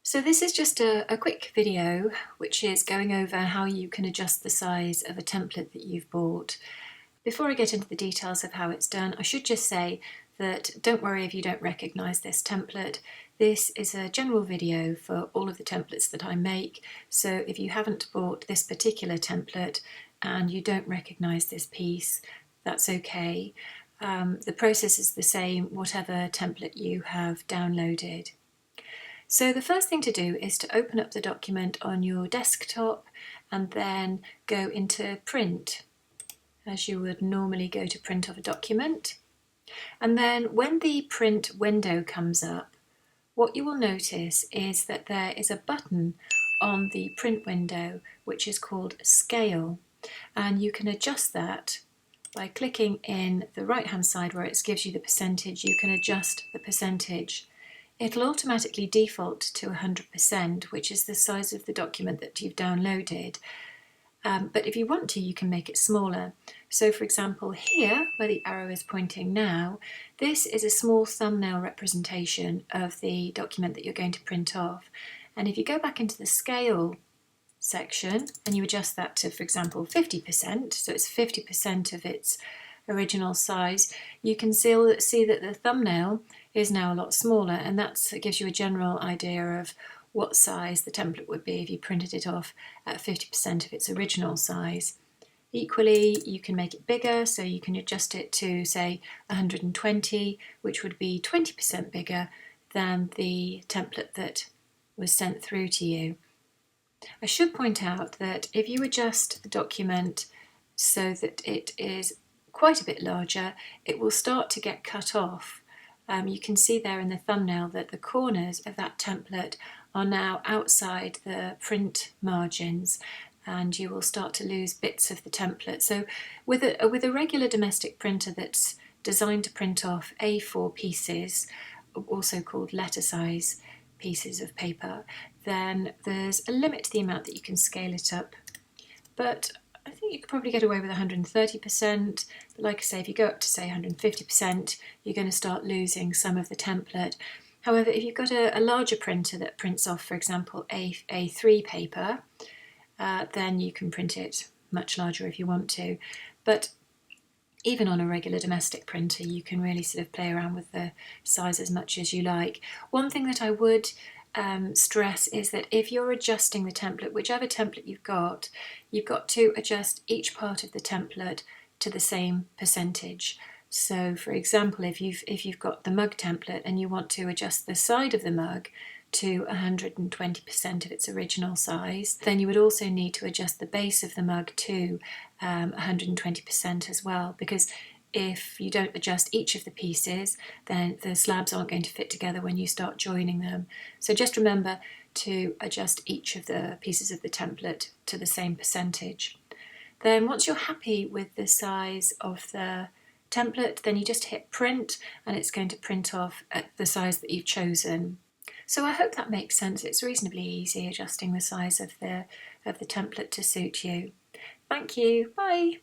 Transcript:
So this is just a quick video which is going over how you can adjust the size of a template that you've bought. Before I get into the details of how it's done, I should just say that don't worry if you don't recognise this template. This is a general video for all of the templates that I make, so if you haven't bought this particular template and you don't recognise this piece, that's okay. The process is the same whatever template you have downloaded. So the first thing to do is to open up the document on your desktop and then go into print, as you would normally go to print off a document. And then when the print window comes up, what you will notice is that there is a button on the print window which is called Scale, and you can adjust that by clicking in the right hand side where it gives you the percentage. You can adjust the percentage. It'll automatically default to 100%, which is the size of the document that you've downloaded. But if you want to, you can make it smaller. So for example, here, where the arrow is pointing now, this is a small thumbnail representation of the document that you're going to print off. And if you go back into the scale section and you adjust that to, for example, 50%, so it's 50% of its original size, you can see that the thumbnail is now a lot smaller, and that gives you a general idea of what size the template would be if you printed it off at 50% of its original size. Equally, you can make it bigger, so you can adjust it to, say, 120, which would be 20% bigger than the template that was sent through to you. I should point out that if you adjust the document so that it is quite a bit larger, it will start to get cut off. You can see there in the thumbnail that the corners of that template are now outside the print margins, and you will start to lose bits of the template. So with a regular domestic printer that's designed to print off A4 pieces, also called letter size pieces of paper, then there's a limit to the amount that you can scale it up. But I think you could probably get away with 130%, but like I say, if you go up to say 150%, you're going to start losing some of the template. However, if you've got a larger printer that prints off, for example, A3 paper, then you can print it much larger if you want to. But even on a regular domestic printer, you can really sort of play around with the size as much as you like. One thing that I would stress is that if you're adjusting the template, whichever template you've got to adjust each part of the template to the same percentage. So for example, if you've got the mug template and you want to adjust the side of the mug to 120% of its original size, then you would also need to adjust the base of the mug to 120% as well, because if you don't adjust each of the pieces, then the slabs aren't going to fit together when you start joining them. So just remember to adjust each of the pieces of the template to the same percentage. Then once you're happy with the size of the template, then you just hit print and it's going to print off at the size that you've chosen. So I hope that makes sense. It's reasonably easy adjusting the size of the template to suit you. Thank you. Bye.